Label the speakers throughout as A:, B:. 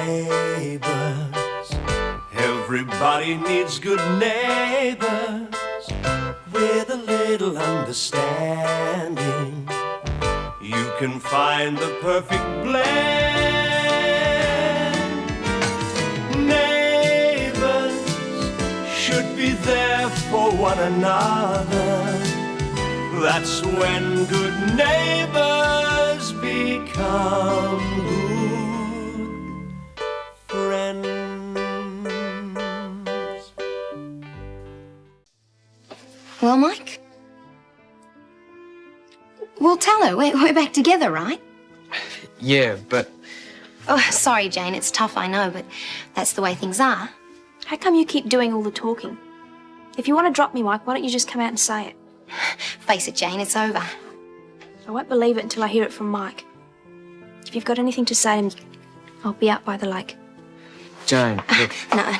A: Neighbours, everybody needs good neighbours with a little understanding. You can find the perfect blend. Neighbours should be there for one another. That's when good neighbours become good friends.
B: Well, Mike? Well, tell her. We're back together, right?
C: Yeah, but...
B: Oh, sorry, Jane. It's tough, I know, but that's the way things are.
D: How come you keep doing all the talking? If you want to drop me, Mike, why don't you just come out and say it?
B: Face it, Jane, it's over.
D: I won't believe it until I hear it from Mike. If you've got anything to say to me, I'll be out by the lake.
C: Jane, look...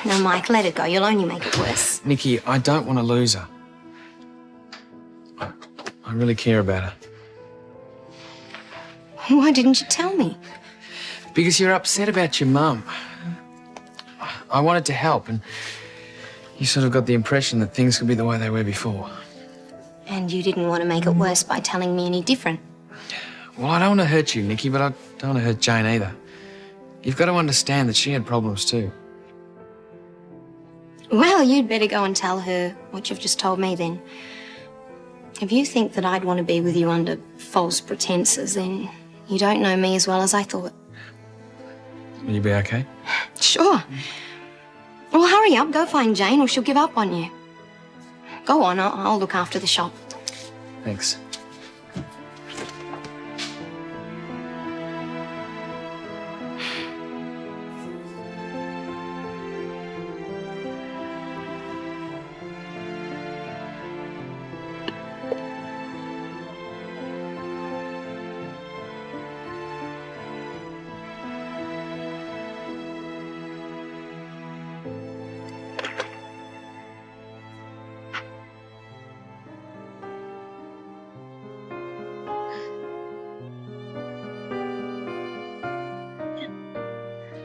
B: No, Mike, let it go. You'll only make it worse.
C: Nikki, I don't want to lose her. I really care about her.
B: Why didn't you tell me?
C: Because you're upset about your mum. I wanted to help, and you sort of got the impression that things could be the way they were before.
B: And you didn't want to make it worse by telling me any different.
C: Well, I don't want to hurt you, Nikki, but I don't want to hurt Jane either. You've got to understand that she had problems too.
B: Well, you'd better go and tell her what you've just told me then. If you think that I'd want to be with you under false pretenses, then you don't know me as well as I thought.
C: Will you be okay?
B: Sure. Well, hurry up, go find Jane or she'll give up on you. Go on, I'll look after the shop.
C: Thanks.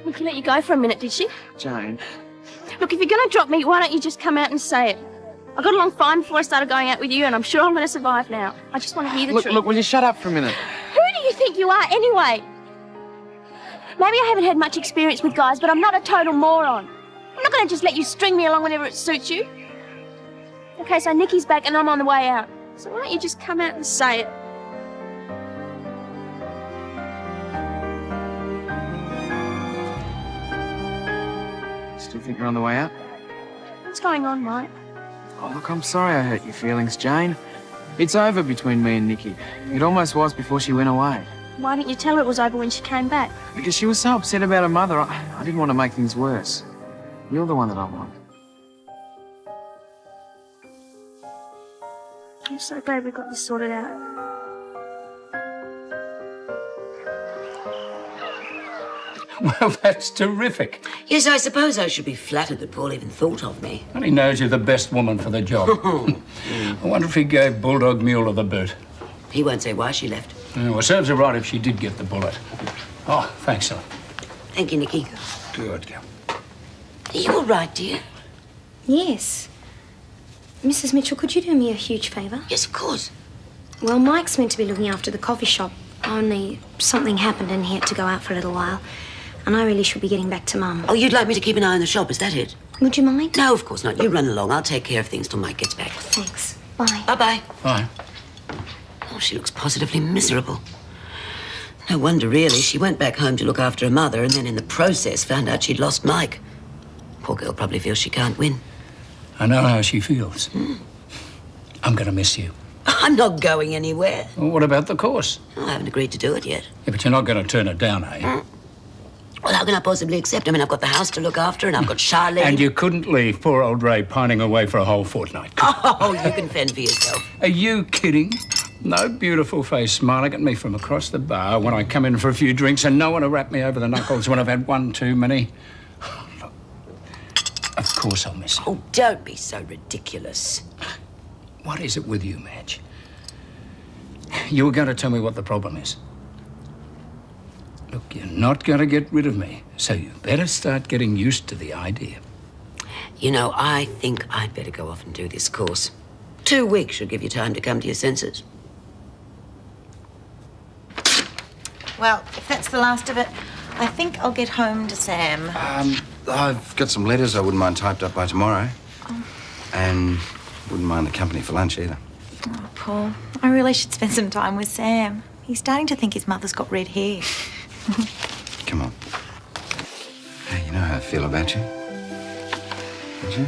D: Nikki let you go for a minute, did she?
C: Jane.
D: Look, if you're going to drop me, why don't you just come out and say it? I got along fine before I started going out with you, and I'm sure I'm going to survive now. I just want to hear the truth.
C: Look, will you shut up for a minute?
D: Who do you think you are, anyway? Maybe I haven't had much experience with guys, but I'm not a total moron. I'm not going to just let you string me along whenever it suits you. Okay, so Nikki's back and I'm on the way out. So why don't you just come out and say it?
C: Still think you're on the way out?
D: What's going on, Mike?
C: Oh, look, I'm sorry I hurt your feelings, Jane. It's over between me and Nikki. It almost was before she went away.
D: Why didn't you tell her it was over when she came back?
C: Because she was so upset about her mother, I didn't want to make things worse. You're the one that I want.
D: I'm so glad we got this sorted out.
E: Well, that's terrific.
F: Yes, I suppose I should be flattered that Paul even thought of me.
E: And he knows you're the best woman for the job. I wonder if he gave Bulldog Mueller the boot.
F: He won't say why she left.
E: Yeah, well, serves her right if she did get the bullet. Oh, thanks, Helen.
F: Thank you, Nikki.
E: Good girl.
F: Are you all right, dear?
B: Yes. Mrs. Mitchell, could you do me a huge favour?
F: Yes, of course.
B: Well, Mike's meant to be looking after the coffee shop, only something happened and he had to go out for a little while. And I really should be getting back to Mum.
F: Oh, you'd like me to keep an eye on the shop, is that it?
B: Would you mind?
F: No, of course not. You run along. I'll take care of things till Mike gets back.
B: Thanks. Bye.
F: Bye-bye.
E: Bye.
F: Oh, she looks positively miserable. No wonder, really. She went back home to look after her mother and then in the process found out she'd lost Mike. Poor girl probably feels she can't win.
E: I know how she feels. I'm going to miss you.
F: I'm not going anywhere.
E: Well, what about the course?
F: Oh, I haven't agreed to do it yet.
E: Yeah, but you're not going to turn it down, are you?
F: Well, how can I possibly accept? I mean, I've got the house to look after and I've got Charlene.
E: And you couldn't leave poor old Ray pining away for a whole fortnight.
F: Oh, you can fend for yourself.
E: Are you kidding? No beautiful face smiling at me from across the bar when I come in for a few drinks and no one to rap me over the knuckles when I've had one too many. Look, of course I'll miss you.
F: Oh, don't be so ridiculous.
E: What is it with you, Madge? You were going to tell me what the problem is. Look, you're not going to get rid of me, so you better start getting used to the idea.
F: You know, I think I'd better go off and do this course. 2 weeks should give you time to come to your senses.
G: Well, if that's the last of it, I think I'll get home to Sam.
H: I've got some letters I wouldn't mind typed up by tomorrow. And wouldn't mind the company for lunch either.
G: Oh, Paul, I really should spend some time with Sam. He's starting to think his mother's got red hair.
H: Come on. Hey, you know how I feel about you. Don't you?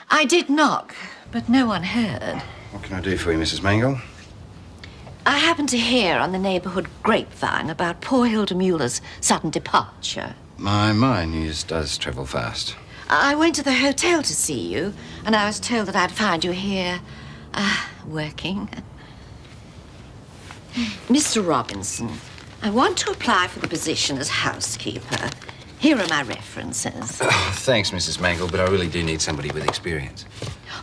I: I did knock, but no one heard.
H: What can I do for you, Mrs. Mangel?
I: I happened to hear on the neighbourhood grapevine about poor Hilda Mueller's sudden departure.
H: My news does travel fast.
I: I went to the hotel to see you, and I was told that I'd find you here, working. Mr. Robinson, I want to apply for the position as housekeeper. Here are my references.
H: Oh, thanks, Mrs. Mangel, but I really do need somebody with experience.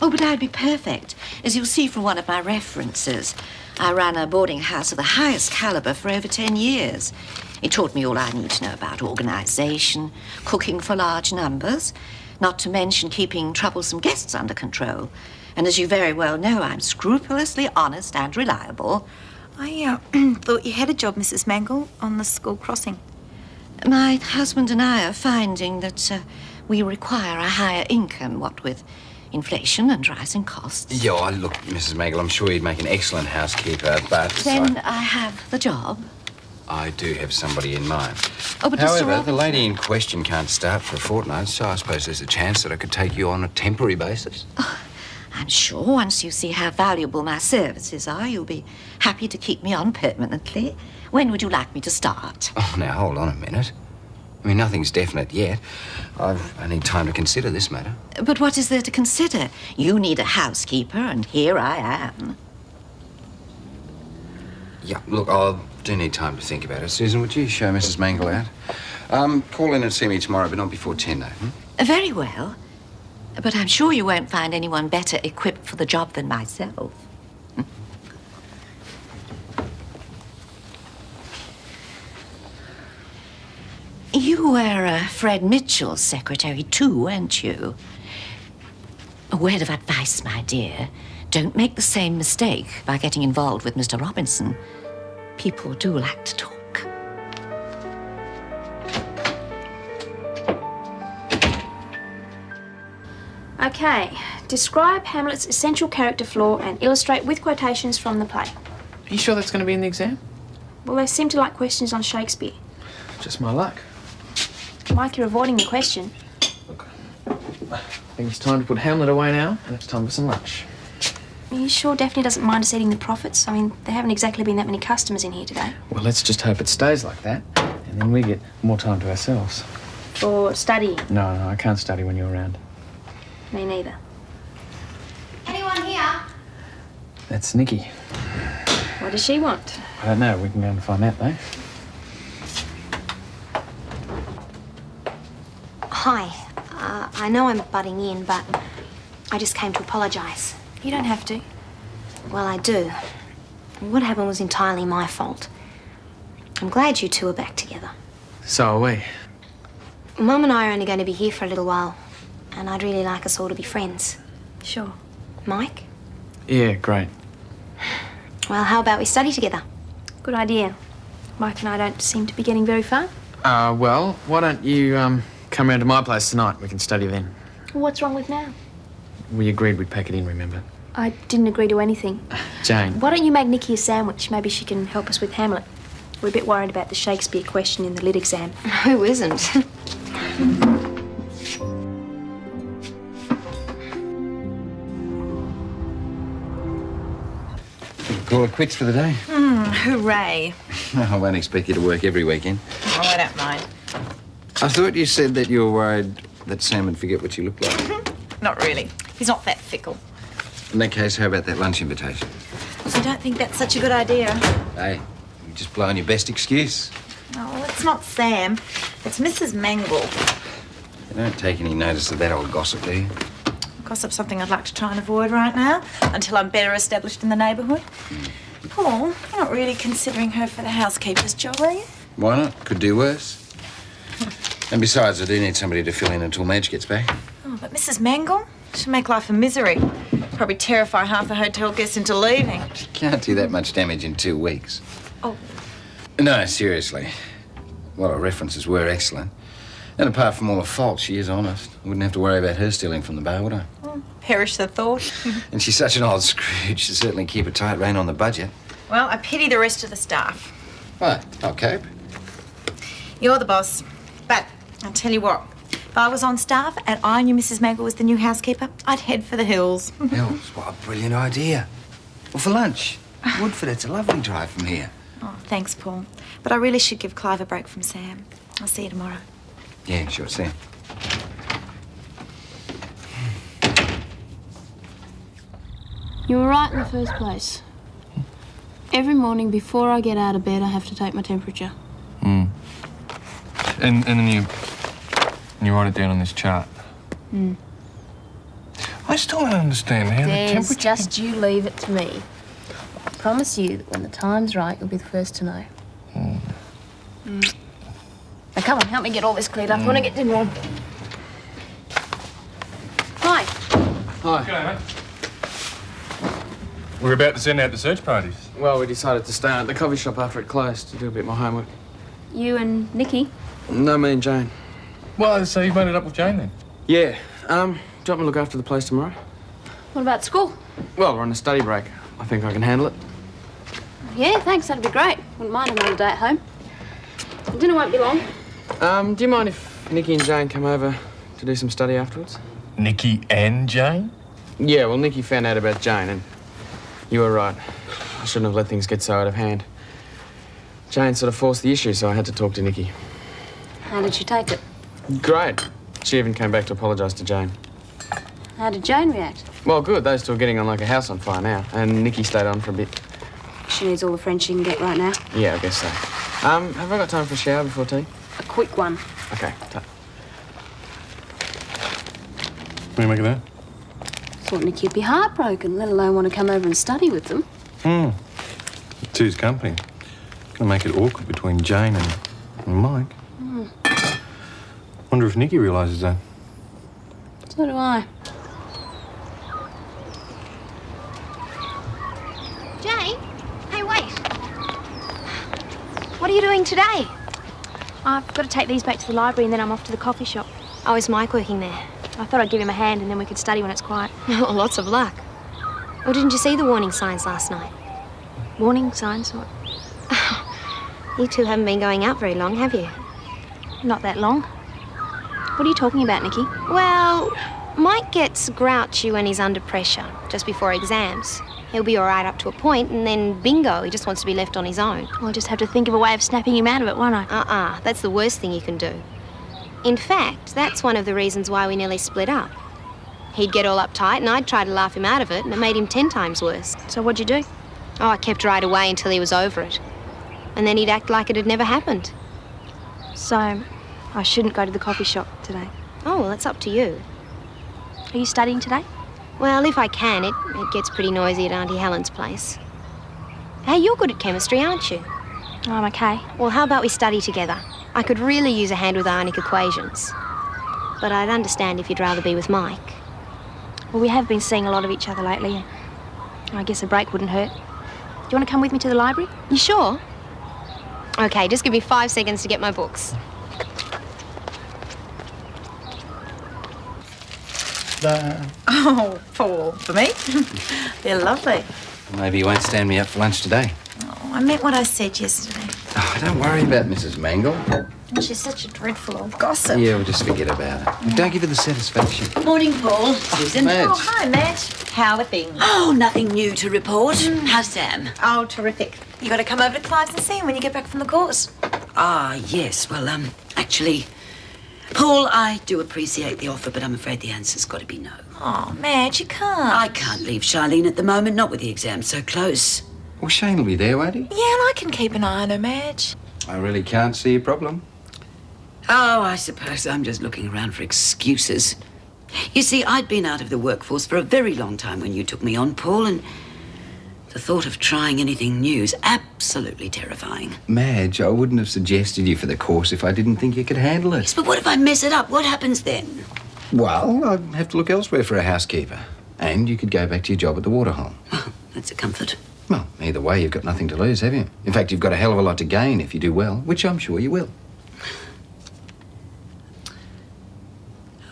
I: Oh, but I'd be perfect. As you'll see from one of my references, I ran a boarding house of the highest caliber for over 10 years. It taught me all I need to know about organisation, cooking for large numbers, not to mention keeping troublesome guests under control. And as you very well know, I'm scrupulously honest and reliable.
G: I thought you had a job, Mrs. Mangel, on the school crossing.
I: My husband and I are finding that we require a higher income, what with inflation and rising costs.
H: Yeah, look, Mrs. Mangel, I'm sure you'd make an excellent housekeeper, but...
I: Then I have the job.
H: I do have somebody in mind.
I: Oh, but Mr.
H: However,
I: Robinson...
H: the lady in question can't start for a fortnight, so I suppose there's a chance that I could take you on a temporary basis.
I: Oh, I'm sure once you see how valuable my services are, you'll be happy to keep me on permanently. When would you like me to start?
H: Oh, now, hold on a minute. I mean, nothing's definite yet. I need time to consider this matter.
I: But what is there to consider? You need a housekeeper, and here I am.
H: Yeah, look, I do need time to think about it. Susan, would you show Mrs. Mangel out? Call in and see me tomorrow, but not before 10, though.
I: Very well. But I'm sure you won't find anyone better equipped for the job than myself. You were Fred Mitchell's secretary too, weren't you? A word of advice, my dear. Don't make the same mistake by getting involved with Mr. Robinson. People do like to talk.
D: Okay, describe Hamlet's essential character flaw and illustrate with quotations from the play.
C: Are you sure that's going to be in the exam?
D: Well, they seem to like questions on Shakespeare.
C: Just my luck.
D: Mike, you're avoiding the question.
C: Look, I think it's time to put Hamlet away now, and it's time for some lunch.
D: Are you sure Daphne doesn't mind us eating the profits? I mean, there haven't exactly been that many customers in here today.
C: Well, let's just hope it stays like that, and then we get more time to ourselves.
D: For studying?
C: No, I can't study when you're around.
D: Me neither.
B: Anyone here?
C: That's Nikki.
D: What does she want?
C: I don't know. We can go and find out, though.
B: Hi. I know I'm butting in, but I just came to apologise.
D: You don't have to.
B: Well, I do. What happened was entirely my fault. I'm glad you two are back together.
C: So are we.
B: Mum and I are only going to be here for a little while, and I'd really like us all to be friends.
D: Sure.
B: Mike?
C: Yeah, great.
B: Well, how about we study together?
D: Good idea. Mike and I don't seem to be getting very far.
C: Well, why don't you, come round to my place tonight? We can study then.
D: What's wrong with now?
C: We agreed we'd pack it in, remember?
D: I didn't agree to anything.
C: Jane.
D: Why don't you make Nikki a sandwich? Maybe she can help us with Hamlet. We're a bit worried about the Shakespeare question in the lit exam.
B: Who isn't?
H: Call it quits for the day.
G: Hooray.
H: I won't expect you to work every weekend.
G: Oh, I don't mind.
H: I thought you said that you were worried that Sam would forget what you look like.
G: Not really. He's not that fickle.
H: In that case, how about that lunch invitation?
G: I don't think that's such a good idea.
H: Hey, you're just blowing your best excuse.
G: Oh, it's not Sam. It's Mrs. Mangel.
H: You don't take any notice of that old gossip, do you?
G: Gossip's something I'd like to try and avoid right now, until I'm better established in the neighbourhood. Paul, you're not really considering her for the housekeeper's job, are you?
H: Why not? Could do worse. And besides, I do need somebody to fill in until Madge gets back.
G: Oh, but Mrs. Mangel? She'll make life a misery. Probably terrify half the hotel guests into leaving.
H: She can't do that much damage in 2 weeks.
G: Oh.
H: No, seriously. Well, her references were excellent. And apart from all her faults, she is honest. I wouldn't have to worry about her stealing from the bar, would I?
G: Well, perish the thought.
H: And she's such an old Scrooge to certainly keep a tight rein on the budget.
G: Well, I pity the rest of the staff.
H: What? I'll cope.
G: You're the boss. But I'll tell you what, if I was on staff and I knew Mrs. Mangel was the new housekeeper, I'd head for the hills.
H: Hills? What a brilliant idea. Well, for lunch. Woodford, it's a lovely drive from here.
G: Oh, thanks, Paul. But I really should give Clive a break from Sam. I'll see you tomorrow.
H: Yeah, sure, see.
J: You were right in the first place. Every morning before I get out of bed, I have to take my temperature.
K: And then you write it down on this chart. I still don't understand how the temperature...
J: Just you leave it to me. I promise you that when the time's right, you'll be the first to know. Now, come on, help me get all this cleared up. I want to get dinner on. Hi.
C: Hi.
K: G'day, mate. We're about to send out the search parties.
C: Well, we decided to stay at the coffee shop after it closed to do a bit more homework.
J: You and Nikki?
C: No, me and Jane.
K: Well, so you've made it up with Jane then?
C: Yeah. Do you want me to look after the place tomorrow?
J: What about school?
C: Well, we're on a study break. I think I can handle it.
J: Yeah, thanks. That'd be great. Wouldn't mind another day at home. Dinner won't be long.
C: Do you mind if Nikki and Jane come over to do some study afterwards?
K: Nikki and Jane?
C: Yeah, well, Nikki found out about Jane, and you were right. I shouldn't have let things get so out of hand. Jane sort of forced the issue, so I had to talk to Nikki.
J: How did she take it?
C: Great. She even came back to apologise to Jane.
J: How did Jane react?
C: Well, good. Those two are getting on like a house on fire now, and Nikki stayed on for a bit.
J: She needs all the friends she can get right now.
C: Yeah, I guess so. Have I got time for a shower before tea?
J: A quick one.
C: Okay.
K: What do you make of that?
J: Thought Nikki'd be heartbroken, let alone want to come over and study with them.
K: Two's company. Gonna make it awkward between Jane and Mike. Wonder if Nikki realises that.
J: So do I.
B: Jane? Hey, wait. What are you doing today?
D: I've got to take these back to the library and then I'm off to the coffee shop.
B: Oh, is Mike working there?
D: I thought I'd give him a hand and then we could study when it's quiet.
B: Oh, lots of luck. Well, didn't you see the warning signs last night?
D: Warning signs? What?
B: You two haven't been going out very long, have you?
D: Not that long. What are you talking about, Nikki?
B: Well, Mike gets grouchy when he's under pressure, just before exams. He'll be all right up to a point, and then bingo, he just wants to be left on his own.
D: I'll just have to think of a way of snapping him out of it, won't I?
B: That's the worst thing you can do. In fact, that's one of the reasons why we nearly split up. He'd get all uptight, and I'd try to laugh him out of it, and it made him 10 times worse.
D: So what'd you do?
B: Oh, I kept right away until he was over it. And then he'd act like it had never happened.
D: So, I shouldn't go to the coffee shop today.
B: Oh, well, that's up to you.
D: Are you studying today?
B: Well, if I can, it gets pretty noisy at Auntie Helen's place. Hey, you're good at chemistry, aren't you?
D: I'm okay.
B: Well, how about we study together? I could really use a hand with ionic equations. But I'd understand if you'd rather be with Mike.
D: Well, we have been seeing a lot of each other lately, and I guess a break wouldn't hurt. Do you want to come with me to the library?
B: You sure? Okay, just give me 5 seconds to get my books.
G: Oh, Paul, for me? They're lovely.
H: Maybe you won't stand me up for lunch today.
G: Oh, I meant what I said yesterday.
H: Oh, don't worry about Mrs. Mangel.
G: She's such a dreadful old gossip.
H: Yeah, we'll just forget about it. Don't give her the satisfaction.
F: Morning, Paul. Susan.
H: Madge.
G: Oh, hi, Madge. How are things?
F: Oh, nothing new to report. How's Sam?
G: Oh, terrific. You got to come over to Clive's and see him when you get back from the course.
F: Ah, yes. Well, actually, Paul, I do appreciate the offer, but I'm afraid the answer's got to be no.
G: Oh, Madge, you can't.
F: I can't leave Charlene at the moment, not with the exam so close.
H: Well, Shane will be there, won't he?
G: Yeah, and I can keep an eye on her, Madge.
H: I really can't see a problem.
F: Oh, I suppose I'm just looking around for excuses. You see, I'd been out of the workforce for a very long time when you took me on, Paul, and the thought of trying anything new is absolutely terrifying.
H: Madge, I wouldn't have suggested you for the course if I didn't think you could handle it.
F: Yes, but what if I mess it up? What happens then?
H: Well, I'd have to look elsewhere for a housekeeper. And you could go back to your job at the waterhole.
F: Well, that's a comfort.
H: Well, either way, you've got nothing to lose, have you? In fact, you've got a hell of a lot to gain if you do well, which I'm sure you will.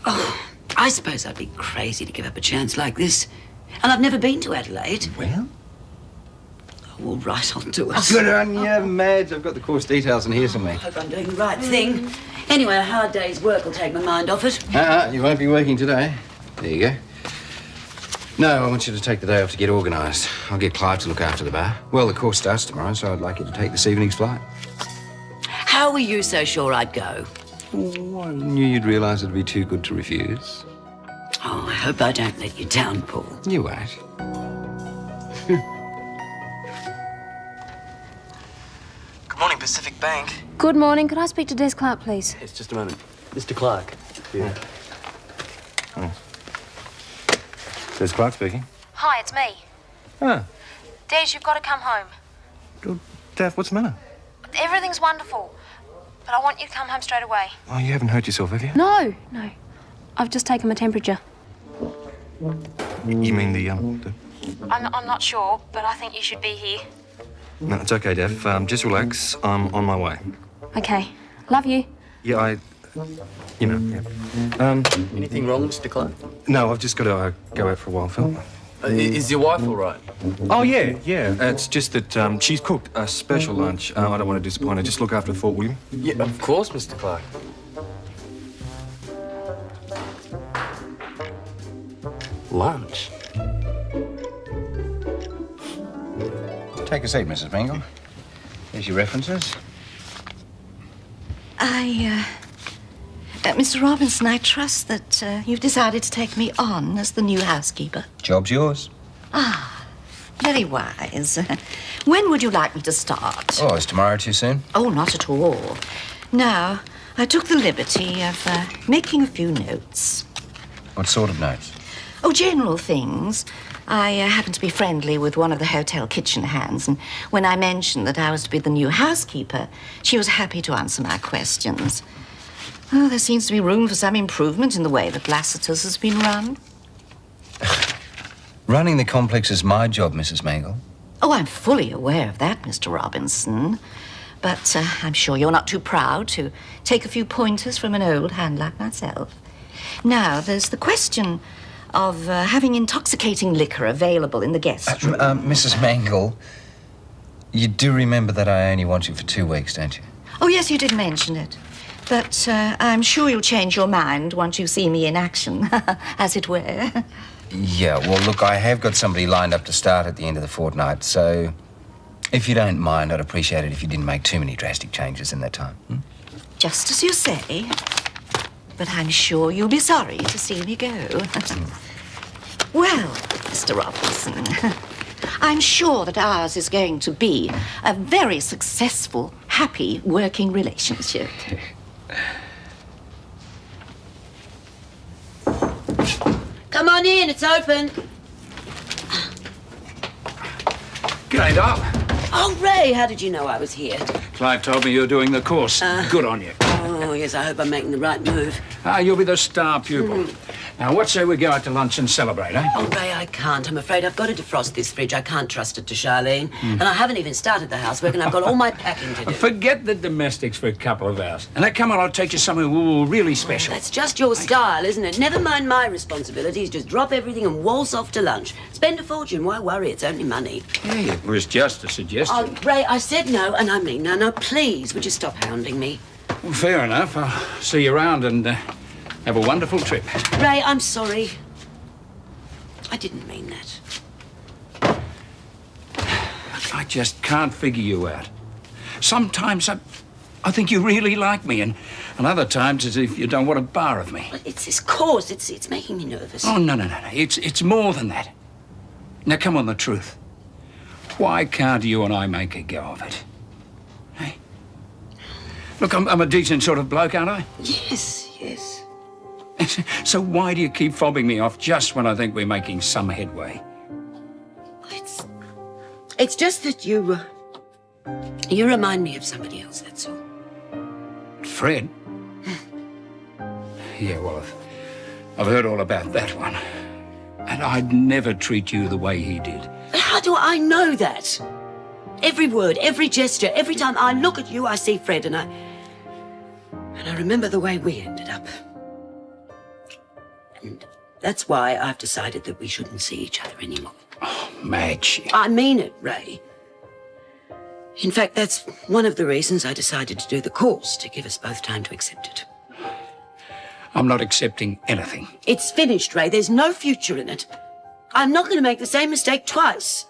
F: Oh, I suppose I'd be crazy to give up a chance like this. And I've never been to Adelaide.
H: Well?
F: Oh, all right, I'll do it.
H: Good on you, Madge. I've got the course details in here somewhere.
F: I hope I'm doing the right thing. Anyway, a hard day's work will take my mind off it.
H: You won't be working today. There you go. No, I want you to take the day off to get organised. I'll get Clarke to look after the bar. Well, the course starts tomorrow, so I'd like you to take this evening's flight.
F: How were you so sure I'd go?
H: Oh, I knew you'd realise it'd be too good to refuse.
F: Oh, I hope I don't let you down, Paul.
H: You won't.
L: Good morning, Pacific Bank.
J: Good morning. Could I speak to Des Clarke, please?
L: It's just a moment. Mr. Clarke. Yeah.
K: There's Clarke speaking.
J: Hi, it's me.
K: Ah.
J: Des, you've got to come home.
K: Daph, what's the matter?
J: Everything's wonderful, but I want you to come home straight away.
K: Oh, you haven't hurt yourself, have you?
J: No. I've just taken my temperature.
K: You mean the
J: I'm not sure, but I think you should be here.
K: No, it's okay, Daph. Just relax. I'm on my way.
J: Okay. Love you.
K: Yeah, yeah.
L: Anything wrong, Mr. Clarke?
K: No, I've just got to go out for a while, Phil.
L: Is your wife all right?
K: Oh, yeah. It's just that she's cooked a special lunch. I don't want to disappoint her. Just look after the fort, will you?
L: Yeah, of course, Mr. Clarke. Lunch?
H: Take a seat, Mrs. Mangel. Here's your references.
I: Mr. Robinson, I trust that you've decided to take me on as the new housekeeper.
H: Job's yours.
I: Very wise. When would you like me to start?
H: Oh, is tomorrow too soon?
I: Oh, not at all. Now, I took the liberty of making a few notes.
H: What sort of notes?
I: Oh, general things. I happened to be friendly with one of the hotel kitchen hands, and when I mentioned that I was to be the new housekeeper, she was happy to answer my questions. Oh, there seems to be room for some improvement in the way that Lassiter's has been run.
H: Running the complex is my job, Mrs. Mangel.
I: Oh, I'm fully aware of that, Mr. Robinson. But I'm sure you're not too proud to take a few pointers from an old hand like myself. Now, there's the question of having intoxicating liquor available in the guest room.
H: Mrs. Mangel, you do remember that I only want you for 2 weeks, don't you?
I: Oh, yes, you did mention it. But I'm sure you'll change your mind once you see me in action, as it were.
H: Yeah, well, look, I have got somebody lined up to start at the end of the fortnight, so if you don't mind, I'd appreciate it if you didn't make too many drastic changes in that time.
I: Just as you say. But I'm sure you'll be sorry to see me go. Well, Mr. Robinson, I'm sure that ours is going to be a very successful, happy working relationship.
F: Come on in, it's open.
E: G'day, Doc.
F: Oh, Ray, how did you know I was here?
E: Clive told me you were doing the course. Good on you.
F: Oh, yes, I hope I'm making the right move.
E: You'll be the star pupil. Now, what say we go out to lunch and celebrate, eh?
F: Oh, Ray, I can't. I'm afraid I've got to defrost this fridge. I can't trust it to Charlene. And I haven't even started the housework, and I've got all my packing to do.
E: Forget the domestics for a couple of hours. And then come on, I'll take you somewhere really special.
F: That's just your style, isn't it? Never mind my responsibilities. Just drop everything and waltz off to lunch. Spend a fortune. Why worry? It's only money.
E: Yeah, it was just a suggestion.
F: Oh, Ray, I said no, and I mean no. Now, please, would you stop hounding me?
E: Well, fair enough. I'll see you around and have a wonderful trip.
F: Ray, I'm sorry. I didn't mean that.
E: I just can't figure you out. Sometimes I think you really like me, and other times as if you don't want a bar of me.
F: But it's this course. It's making me nervous.
E: Oh, no. It's more than that. Now, come on, the truth. Why can't you and I make a go of it? Hey? Look, I'm a decent sort of bloke, aren't I?
F: Yes.
E: So why do you keep fobbing me off just when I think we're making some headway?
F: It's just that you remind me of somebody else, that's all.
E: Fred? Yeah, well, I've heard all about that one. And I'd never treat you the way he did.
F: How do I know that? Every word, every gesture, every time I look at you, I see Fred, and I remember the way we ended up. And that's why I've decided that we shouldn't see each other anymore.
E: Oh, Madge.
F: I mean it, Ray. In fact, that's one of the reasons I decided to do the course, to give us both time to accept it.
E: I'm not accepting anything.
F: It's finished, Ray. There's no future in it. I'm not going to make the same mistake twice.